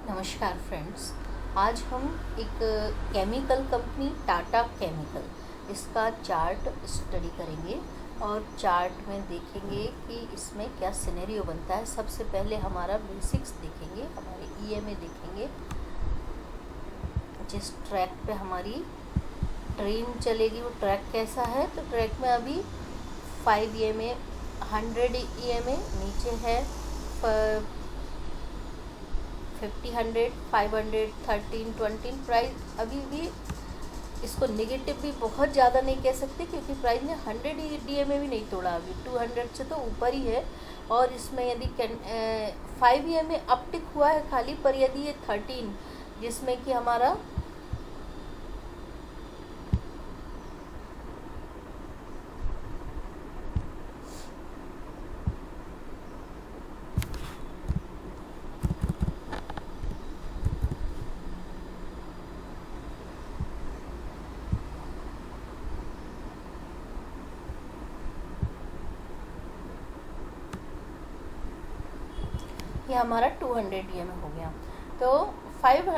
नमस्कार फ्रेंड्स। आज हम एक केमिकल कंपनी टाटा केमिकल इसका चार्ट स्टडी करेंगे और चार्ट में देखेंगे कि इसमें क्या सिनेरियो बनता है। सबसे पहले हमारा बेसिक्स देखेंगे, हमारे ईएमए देखेंगे। जिस ट्रैक पे हमारी ट्रेन चलेगी वो ट्रैक कैसा है, तो ट्रैक में अभी 5 ईएमए 100 ईएमए नीचे है, 50 100 500 13 20 प्राइस अभी भी इसको नेगेटिव भी बहुत ज़्यादा नहीं कह सकते क्योंकि प्राइस ने 100 डीएमए भी नहीं तोड़ा, अभी 200 से तो ऊपर ही है। और इसमें यदि 5 ईएमए अपटिक हुआ है खाली, पर यदि ये 13 जिसमें कि हमारा ये हमारा 200 ईएमए हो गया, तो 5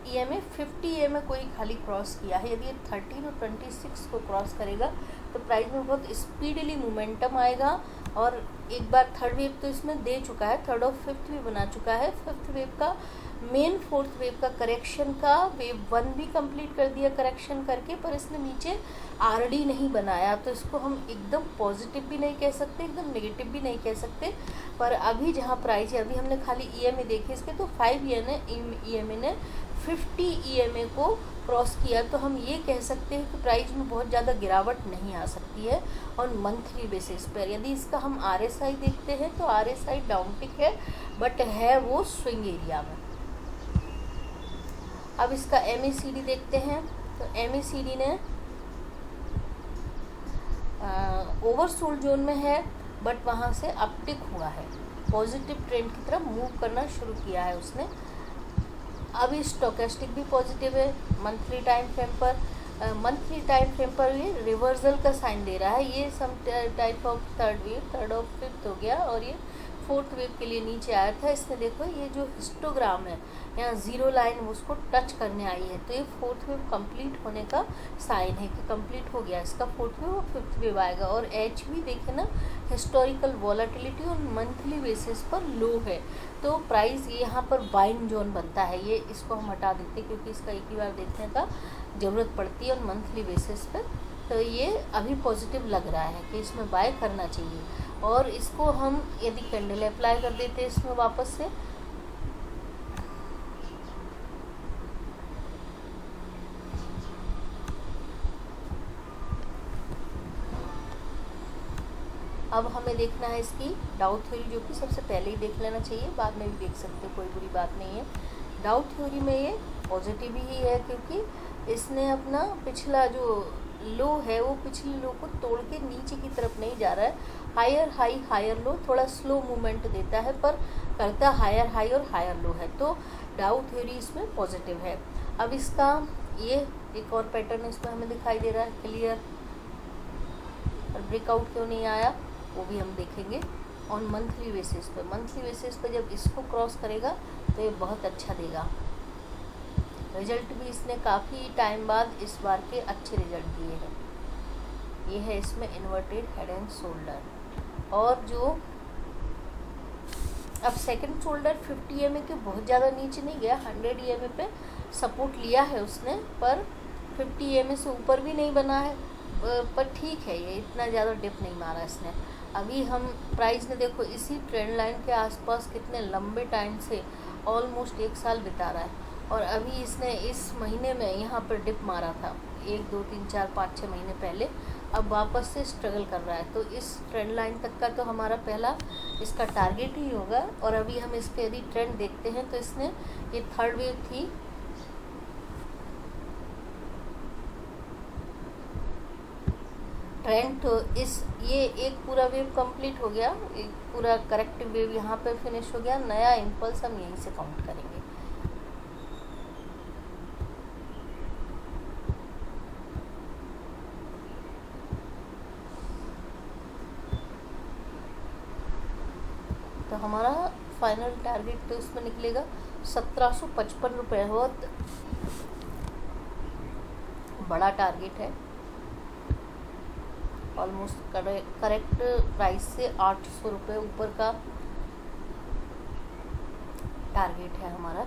ईएमए 50 ईएमए कोई खाली क्रॉस किया है। यदि ये 13 और 26 को क्रॉस करेगा तो प्राइस में बहुत स्पीडली मोमेंटम आएगा। और एक बार थर्ड वेव तो इसमें दे चुका है, थर्ड और फिफ्थ भी बना चुका है। फिफ्थ वेव का मेन फोर्थ वेव का करेक्शन का वेव 1 भी कंप्लीट कर दिया करेक्शन करके, पर इसने नीचे आरडी नहीं बनाया, तो इसको हम एकदम पॉजिटिव भी नहीं कह सकते, एकदम नेगेटिव भी नहीं कह सकते। पर अभी जहाँ प्राइस है, अभी हमने खाली ईएमए देखे इसके, तो 5 ईएमए ने 50 ईएमए को क्रॉस किया, तो हम ये कह सकते हैं कि प्राइस में बहुत ज़्यादा गिरावट नहीं आ सकती है। और मंथली बेसिस पर यदि इसका हम आरएसआई देखते हैं तो आरएसआई डाउनटिक है, बट है वो स्विंग एरिया में। अब इसका एमएसीडी देखते हैं, तो एमएसीडी ने ओवरसोल्ड जोन में है, बट वहाँ से अपटिक हुआ है, पॉजिटिव ट्रेंड की तरफ मूव करना शुरू किया है उसने। अभी स्टोकेस्टिक भी पॉजिटिव है मंथली टाइम फ्रेम पर ये रिवर्सल का साइन दे रहा है। ये सम टाइप ऑफ थर्ड और फिफ्थ हो गया, और ये फोर्थ वेव के लिए नीचे आया था। इसमें देखो ये जो हिस्टोग्राम है, यहाँ जीरो लाइन उसको टच करने आई है, तो ये फोर्थ वेव कंप्लीट होने का साइन है कि कंप्लीट हो गया इसका फोर्थ वेव और फिफ्थ वेव आएगा। और एच भी देखे ना, हिस्टोरिकल वॉलेटिलिटी और मंथली बेसिस पर लो है, तो प्राइस यहाँ पर बाइंग जोन बनता है। ये इसको हम हटा देते क्योंकि इसका एक ही बार देखने का ज़रूरत पड़ती है और मंथली बेसिस पर। तो ये अभी पॉजिटिव लग रहा है कि इसमें बाय करना चाहिए। और इसको हम यदि कैंडल अप्लाई कर देते हैं इसमें वापस से, अब हमें देखना है इसकी डाउ थ्योरी, जो कि सबसे पहले ही देख लेना चाहिए, बाद में भी देख सकते, कोई बुरी बात नहीं है। डाउ थ्योरी में ये पॉजिटिव ही है क्योंकि इसने अपना पिछला जो लो है वो पिछले लो को तोड़ के नीचे की तरफ नहीं जा रहा है। हायर हाई हायर लो, थोड़ा स्लो मूवमेंट देता है पर करता हायर हाई और हायर लो है, तो डाउ थ्योरी इसमें पॉजिटिव है। अब इसका ये एक और पैटर्न इसमें हमें दिखाई दे रहा है क्लियर, और ब्रेकआउट क्यों नहीं आया वो भी हम देखेंगे ऑन मंथली बेसिस पे। मंथली बेसिस पे जब इसको क्रॉस करेगा तो ये बहुत अच्छा देगा रिजल्ट भी। इसने काफ़ी टाइम बाद इस बार के अच्छे रिजल्ट दिए हैं। ये है इसमें इन्वर्टेड हेड एंड शोल्डर, और जो अब सेकंड शोल्डर 50 ईएमए के बहुत ज़्यादा नीचे नहीं गया, 100 ईएमए पे सपोर्ट लिया है उसने, पर 50 ईएमए से ऊपर भी नहीं बना है, पर ठीक है, ये इतना ज़्यादा डिप नहीं मारा इसने। अभी हम प्राइस ने देखो इसी ट्रेंड लाइन के आसपास कितने लंबे टाइम से ऑलमोस्ट 1 साल बिता रहा है, और अभी इसने इस महीने में यहाँ पर डिप मारा था 1 2 3 4 5 6 महीने पहले, अब वापस से स्ट्रगल कर रहा है। तो इस ट्रेंड लाइन तक का तो हमारा पहला इसका टारगेट ही होगा। और अभी हम इसके यदि ट्रेंड देखते हैं तो इसने ये थर्ड वेव थी, ट्रेंड तो ये एक पूरा वेव कंप्लीट हो गया, एक पूरा करेक्टिव वेव यहाँ पे फिनिश हो गया, नया इम्पल्स हम यहीं से काउंट करेंगे। तो हमारा फाइनल टारगेट तो इसमें निकलेगा 1755 रुपये। बहुत बड़ा टारगेट है, ऑलमोस्ट करेक्ट प्राइस से 800 रुपये ऊपर का टारगेट है हमारा।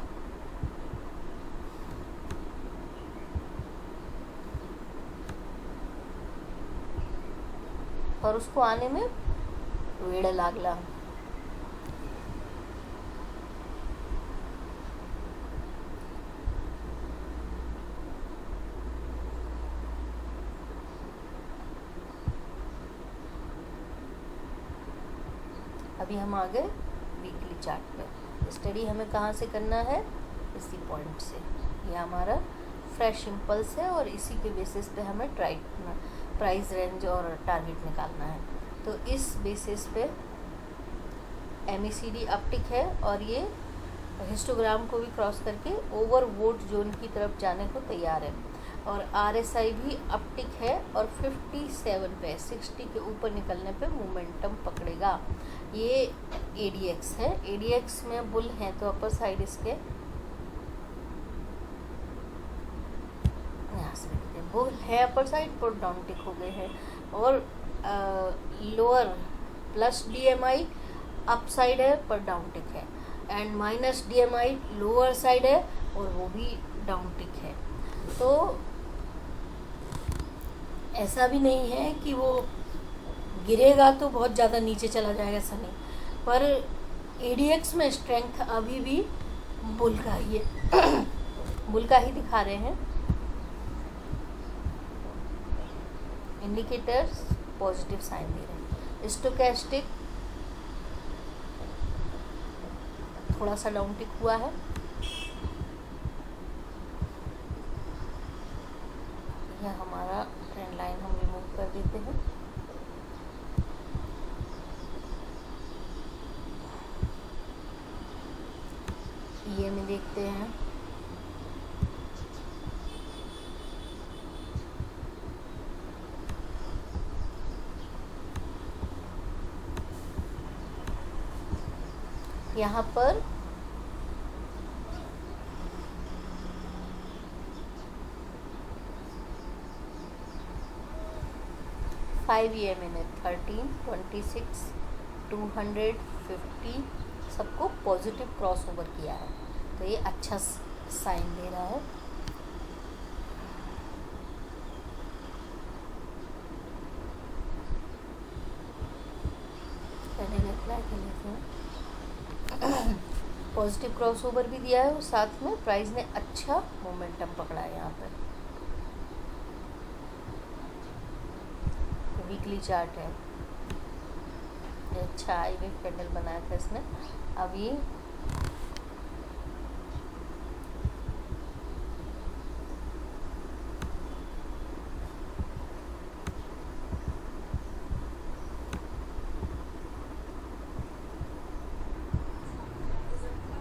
और उसको आने में वेड़ लागला। अभी हम आ गए वीकली चार्ट पे। स्टडी हमें कहाँ से करना है, इसी पॉइंट से। ये हमारा फ्रेश इम्पल्स है और इसी के बेसिस पे हमें प्राइस रेंज और टारगेट निकालना है। तो इस बेसिस पे MACD अपटिक है और ये हिस्टोग्राम को भी क्रॉस करके ओवरवोट जोन की तरफ जाने को तैयार है। और RSI भी अपटिक है और 57 पे 60 के ऊपर निकलने पे मोमेंटम पकड़ेगा। ये ADX है, ADX में बुल है तो अपर साइड इसके यहाँ से देखते हैं, बुल है अपर साइड पर डाउन टिक हो गए हैं। और lower plus DMI up side है पर डाउन टिक है, and minus DMI lower side है और वो भी डाउन टिक है। तो ऐसा भी नहीं है कि वो गिरेगा तो बहुत ज़्यादा नीचे चला जाएगा, ऐसा नहीं। पर ADX में स्ट्रेंथ अभी भी बुल का ही है बुल का ही दिखा रहे हैं। इंडिकेटर्स पॉजिटिव साइन दे रहे हैं। स्टोकेस्टिक थोड़ा सा डाउन टिक हुआ है। यह हमारा ट्रेंड लाइन हम रिमूव कर देते हैं। ये में देखते हैं यहाँ पर फाइव EMA ने 13, 26, 250 सबको पॉजिटिव क्रॉस ओवर किया है। तो ये अच्छा साइन दे रहा है। पॉजिटिव क्रॉस ओवर भी दिया है और साथ में प्राइस ने अच्छा मोमेंटम पकड़ा है। यहाँ पर वीकली चार्ट है, अच्छा आई वेव कैंडल बनाया था इसने। अभी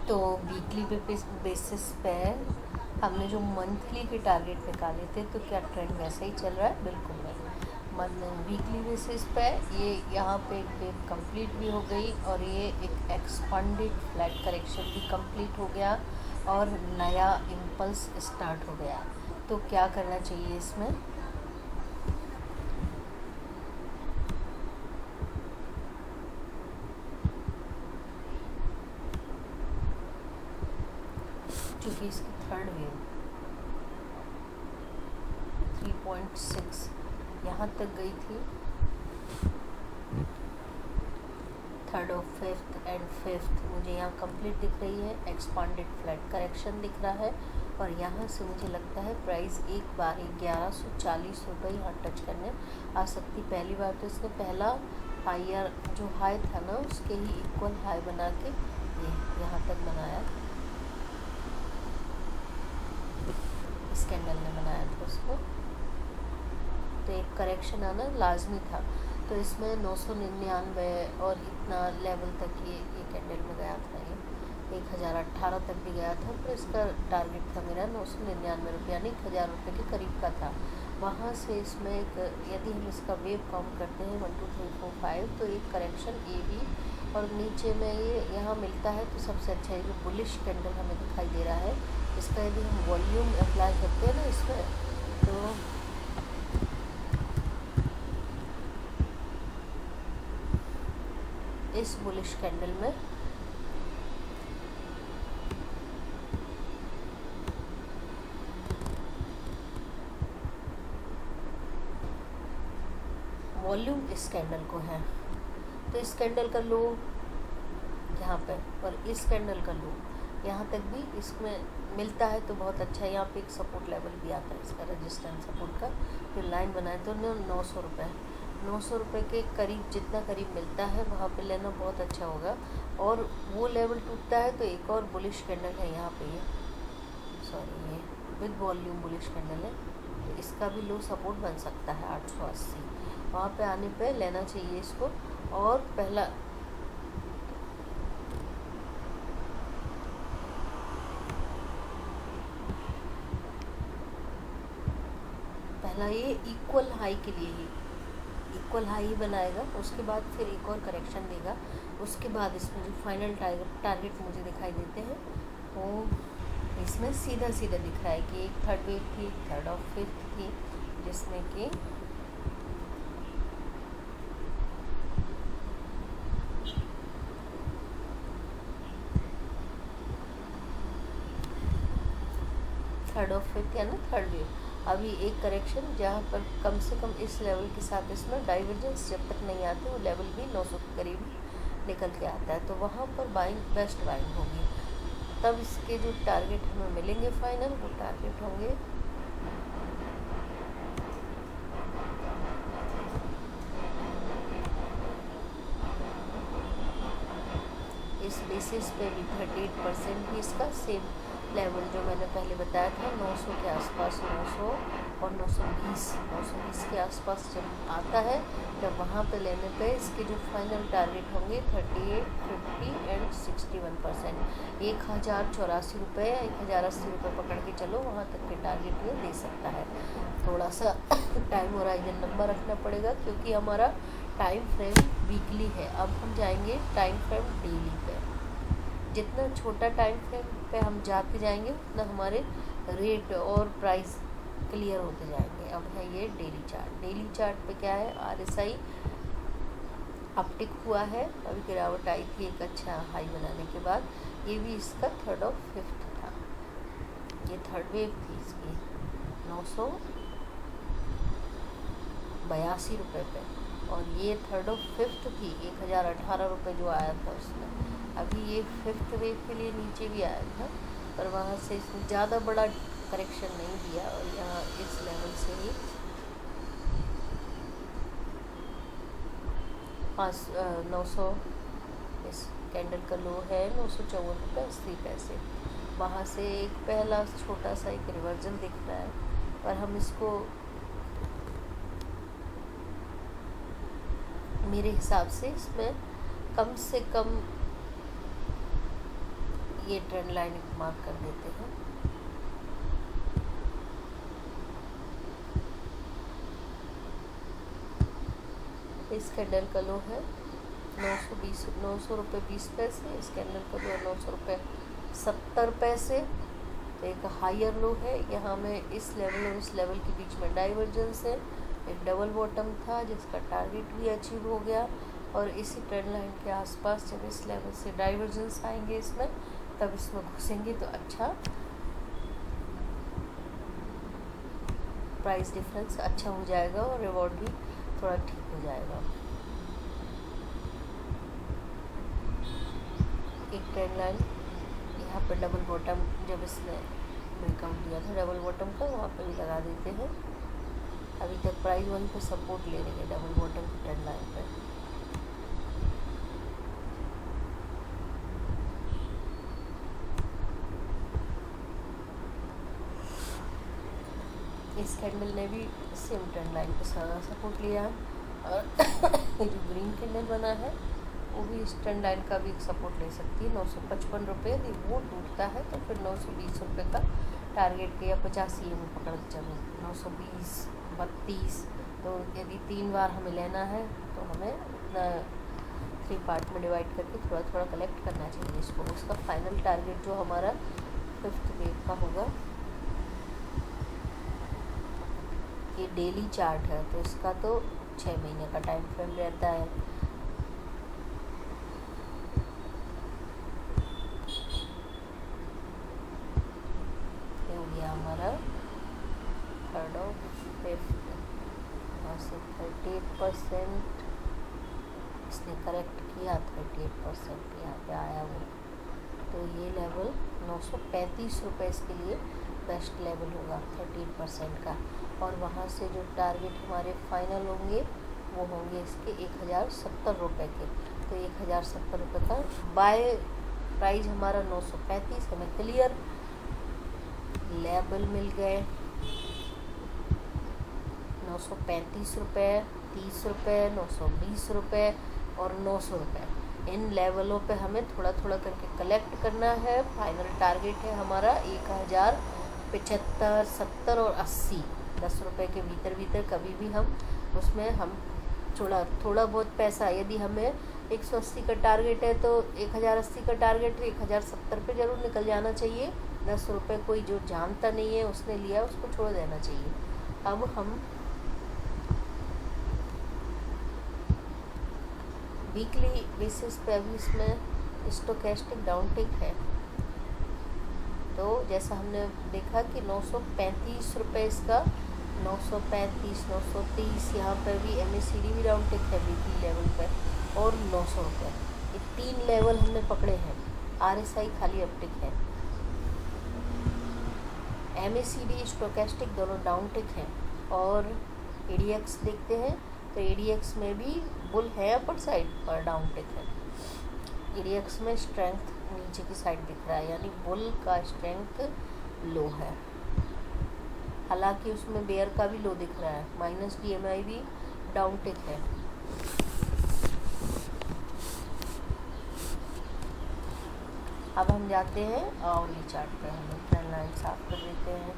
तो वीकली बेसिस पे हमने जो मंथली के टारगेट निकाले थे, तो क्या ट्रेंड वैसे ही चल रहा है? बिल्कुल नहीं। वीकली बेसिस पे ये यहाँ पे एक वेव कंप्लीट भी हो गई और ये एक एक्सपांडेड फ्लैट करेक्शन भी कंप्लीट हो गया और नया इम्पल्स स्टार्ट हो गया। तो क्या करना चाहिए इसमें? क्योंकि इसकी थर्ड वेव 3.6 यहाँ तक गई थी, थर्ड और फिफ्थ एंड फिफ्थ मुझे यहाँ कंप्लीट दिख रही है, एक्सपांडेड फ्लैट करेक्शन दिख रहा है। और यहाँ से मुझे लगता है प्राइस एक बार 1140 रुपये यहाँ टच करने आ सकती। पहली बार तो इसने पहला हायर जो हाई था ना, उसके ही इक्वल हाई बना के ये यहाँ तक बनाया, इस कैंडल ने बनाया था उसको। तो एक करेक्शन आना लाजमी था। तो इसमें 999 और इतना लेवल तक ये कैंडल में गया था, ये 1018 तक भी गया था। पर इसका टारगेट था मेरा 999 रुपये, यानी 1000 रुपये के करीब का था। वहाँ से इसमें एक, यदि हम इसका वेव काउंट करते हैं 1 2 3 4 5, तो एक करेक्शन ये भी और नीचे में ये यहाँ मिलता है। तो सबसे अच्छा ये बुलिश कैंडल हमें दिखाई दे रहा है। इसका यदि हम वॉल्यूम अप्लाई करते हैं ना इसमें, तो इस बुलिश कैंडल में वॉल्यूम इस कैंडल को है। तो इस कैंडल का लो यहाँ पे और इस कैंडल का लो यहाँ तक भी इसमें मिलता है, तो बहुत अच्छा है। यहाँ पे एक सपोर्ट लेवल भी आता है इसका, रेजिस्टेंस सपोर्ट का। फिर लाइन बनाए तो 900 रुपये, 900 रुपये के करीब, जितना करीब मिलता है वहाँ पे लेना बहुत अच्छा होगा। और वो लेवल टूटता है तो एक और बुलिश कैंडल है यहाँ पे, ये ये विद वॉल्यूम बुलिश कैंडल है, तो इसका भी लो सपोर्ट बन सकता है 880। वहाँ पे आने पे लेना चाहिए इसको। और पहला ये इक्वल हाई के लिए ही इक्वल हाई ही बनाएगा, उसके बाद फिर एक और करेक्शन देगा। उसके बाद इसमें जो फाइनल टारगेट मुझे दिखाई देते हैं वो इसमें सीधा सीधा दिख रहा है कि एक थर्ड वेव थी, एक थर्ड और फिफ्थ थी, जिसमें कि थर्ड और फिफ्थ यानी थर्ड वेव। अभी एक करेक्शन जहाँ पर कम से कम इस लेवल के साथ इसमें डाइवर्जेंस जब तक नहीं आते, वो लेवल भी 900 के करीब निकल के आता है, तो वहाँ पर बाइंग बेस्ट बाइंग होगी। तब इसके जो टारगेट हमें मिलेंगे फाइनल, वो टारगेट होंगे इस बेसिस पे भी 38% भी इसका सेम लेवल जो मैंने पहले बताया था 900 के आसपास, 900 और 920 के आसपास जब आता है, तब वहाँ पे लेने पे इसके जो फाइनल टारगेट होंगे 38, 50 एंड 61%, 1084 रुपये या 1080 रुपये पकड़ के चलो, वहाँ तक के टारगेट ये दे सकता है। थोड़ा सा टाइम होराइजन लंबा रखना पड़ेगा क्योंकि हमारा टाइम फ्रेम वीकली है। अब हम जाएंगे टाइम फ्रेम डेली पे। जितना छोटा टाइम फ्रेम पे हम जाते जाएंगे उतना हमारे रेट और प्राइस क्लियर होते जाएंगे। अब है ये डेली चार्ट। डेली चार्ट पे क्या है, RSI अपटिक हुआ है, अभी गिरावट आई थी एक अच्छा हाई बनाने के बाद। ये भी इसका थर्ड और फिफ्थ था, ये थर्ड वेव थी इसकी 982 रुपये पे, और ये थर्ड और फिफ्थ थी 1018 रुपये जो आया था उसमें। अभी ये फिफ्थ वेव के लिए नीचे भी आया था, पर वहाँ से इसमें ज़्यादा बड़ा करेक्शन नहीं दिया, और यहाँ इस लेवल से ही 900 इस कैंडल का लो है 954.80 रुपये। वहाँ से एक पहला छोटा सा एक रिवर्जन दिख रहा है, पर हम इसको मेरे हिसाब से इसमें कम से कम ये ट्रेंड लाइन मार्क कर देते हैं। इस कैंडल का लो है 900 रुपये 20 पैसे, इस कैंडल का लो 900 रुपये 70 पैसे। तो एक हायर लो है, यहाँ में इस लेवल और इस लेवल के बीच में डाइवर्जेंस है, एक डबल बॉटम था जिसका टारगेट भी अचीव हो गया, और इसी ट्रेंड लाइन के आसपास जब इस लेवल से डाइवर्जेंस आएंगे इसमें, तब इसमें घुसेंगे तो अच्छा प्राइस डिफरेंस अच्छा हो जाएगा और रिवॉर्ड भी थोड़ा ठीक हो जाएगा। एक ट्रेंड लाइन यहाँ पर डबल बॉटम जब इसने ब्रेकआउट दिया था डबल बॉटम का, वहाँ पर भी लगा देते हैं। अभी तक प्राइस वहीं पे सपोर्ट ले रही है डबल बॉटम की ट्रेंड लाइन पर। इस कैंडल ने भी सेम ट्रेंड लाइन पे सपोर्ट लिया है, और जो ग्रीन कैंडल बना है वो भी इस ट्रेंड लाइन का भी सपोर्ट ले सकती है 955 रुपये। यदि वो टूटता है तो फिर 920 रुपये का टारगेट या 50 ये में पकड़ के चलो 920, 32। तो यदि 3 बार हमें लेना है तो हमें 3 पार्ट में डिवाइड करके थोड़ा थोड़ा कलेक्ट करना चाहिए इसको। उसका फाइनल टारगेट जो हमारा 5th वेव का होगा, ये डेली चार्ट है तो इसका तो 6 महीने का टाइम फ्रेम रहता है। ये हो गया हमारा 3rd और 5th, यहाँ से 38% इसने करेक्ट किया, 38% यहाँ पे आया वो। तो ये लेवल 935 रुपये इसके लिए बेस्ट लेवल होगा 13% का। और वहाँ से जो टारगेट हमारे फाइनल होंगे वो होंगे इसके 1070 रुपये के। तो 1070 रुपये का बाय प्राइस हमारा 935, हमें क्लियर लेवल मिल गए 935 रुपये, 30 रुपये, 920 रुपये और 900 रुपये। इन लेवलों पे हमें थोड़ा थोड़ा करके कलेक्ट करना है। फाइनल टारगेट है हमारा 1075, 70 और 80, 10 रुपये के भीतर भीतर कभी भी हम उसमें हम थोड़ा बहुत पैसा, यदि हमें 180 का टारगेट है तो 1080 का टारगेट है 1070 पे ज़रूर निकल जाना चाहिए। 10 रुपये कोई जो जानता नहीं है उसने लिया, उसको छोड़ देना चाहिए। अब हम वीकली बेसिस पे अभी इसमें स्टोकेस्टिक डाउनटिक है। तो जैसा हमने देखा कि 935 रुपये इसका, 935, 930, यहाँ पर भी MACD भी डाउनटिक है वीकली लेवल पे, और 900 रुपये। ये 3 लेवल हमने पकड़े हैं। RSI खाली अपटिक है, MACD स्टोकेस्टिक दोनों डाउनटिक हैं। और ADX देखते हैं तो ADX में भी बुल है अपर साइड पर डाउनटिक है। ADX में स्ट्रेंथ नीचे की साइड दिख रहा है, यानी बुल का स्ट्रेंथ लो है। हालांकि उसमें बेयर का भी लो दिख रहा है, माइनस DMI भी डाउनटिक है। अब हम जाते हैं आवरली चार्ट पे, हम ट्रेंड लाइन साफ कर देते हैं।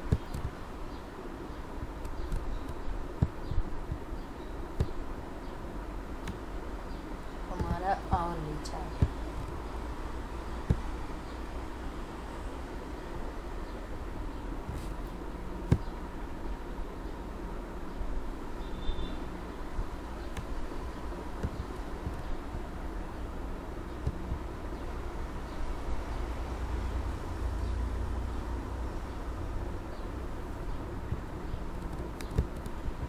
हमारा आवरली चार्ट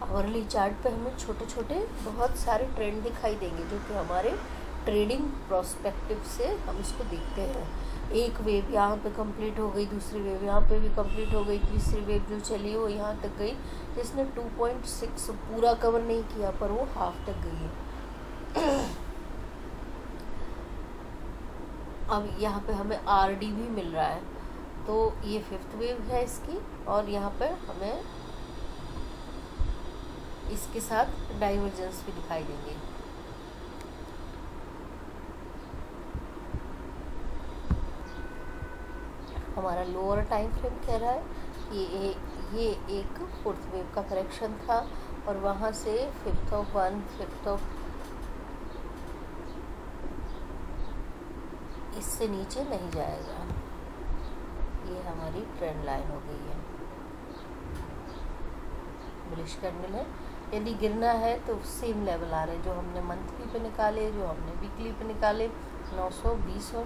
आवरली चार्ट पे हमें छोटे छोटे बहुत सारे ट्रेंड दिखाई देंगे, जो कि हमारे ट्रेडिंग प्रोस्पेक्टिव से हम इसको देखते हैं। एक वेव यहाँ पे कंप्लीट हो गई, दूसरी वेव यहाँ पे भी कंप्लीट हो गई, तीसरी वेव जो चली वो यहाँ तक गई, जिसने 2.6 पूरा कवर नहीं किया पर वो हाफ तक गई है। अब यहाँ पे हमें RD भी मिल रहा है, तो ये 5th वेव है इसकी, और यहाँ पे हमें इसके साथ डाइवर्जेंस भी दिखाई देंगे। हमारा लोअर टाइम फ्रेम कह रहा है ये एक 4th वेव का करेक्शन था, और वहाँ से 5th ऑफ 1, 5th ऑफ, इससे नीचे नहीं जाएगा। ये हमारी ट्रेंड लाइन हो गई है, बुलिश कैंडल है। यदि गिरना है तो सेम लेवल आ रहे हैं जो हमने मंथली पे निकाले, जो हमने वीकली पे निकाले, 920 और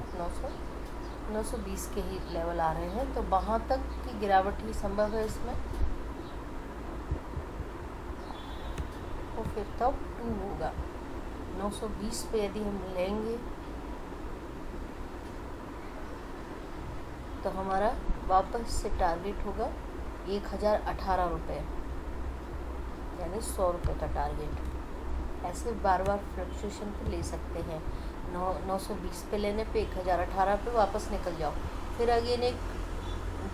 920 के ही लेवल आ रहे हैं। तो वहाँ तक की गिरावट ही संभव है इसमें। वो 5th ऑफ 2 होगा, 920 पे यदि हम लेंगे तो हमारा वापस से टारगेट होगा 1018 रुपये, यानी 100 रुपये का टारगेट। ऐसे बार बार फ्लक्चुएशन पे ले सकते हैं। 920 पे लेने पे 1018 पे वापस निकल जाओ, फिर अगेन एक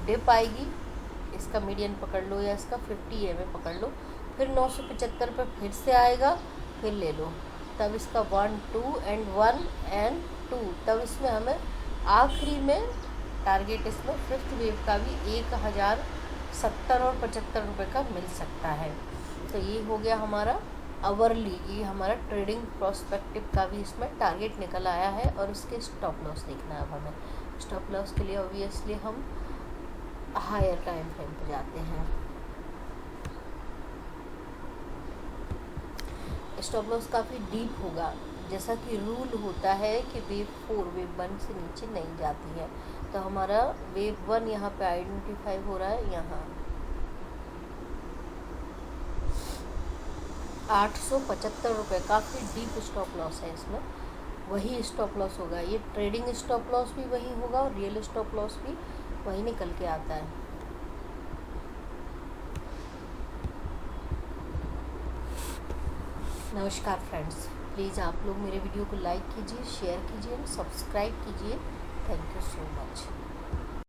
डिप आएगी, इसका मीडियन पकड़ लो या इसका 50 EMA पकड़ लो, फिर 975 पे फिर से आएगा, फिर ले लो। तब इसका 1, 2 एंड 1 एंड 2, तब इसमें हमें आखिरी में टारगेट इसमें 5th वेव का भी 1070 और 75 रुपये का मिल सकता है। तो ये हो गया हमारा आवरली, ये हमारा ट्रेडिंग प्रोस्पेक्टिव का भी इसमें टारगेट निकल आया है और इसके स्टॉप लॉस देखना है अब हमें। स्टॉप लॉस के लिए ऑब्वियसली हम हायर टाइम फ्रेम पे जाते हैं। स्टॉप लॉस काफ़ी डीप होगा, जैसा कि रूल होता है कि वेव 4 वेव 1 से नीचे नहीं जाती है। तो हमारा वेव 1 यहाँ पे आइडेंटिफाई हो रहा है, यहाँ 875 रुपये, काफ़ी डीप स्टॉप लॉस है इसमें। वही स्टॉप लॉस होगा, ये ट्रेडिंग स्टॉप लॉस भी वही होगा और रियल स्टॉप लॉस भी वही निकल के आता है। नमस्कार फ्रेंड्स, प्लीज़ आप लोग मेरे वीडियो को लाइक कीजिए, शेयर कीजिए, सब्सक्राइब कीजिए। Thank you so much.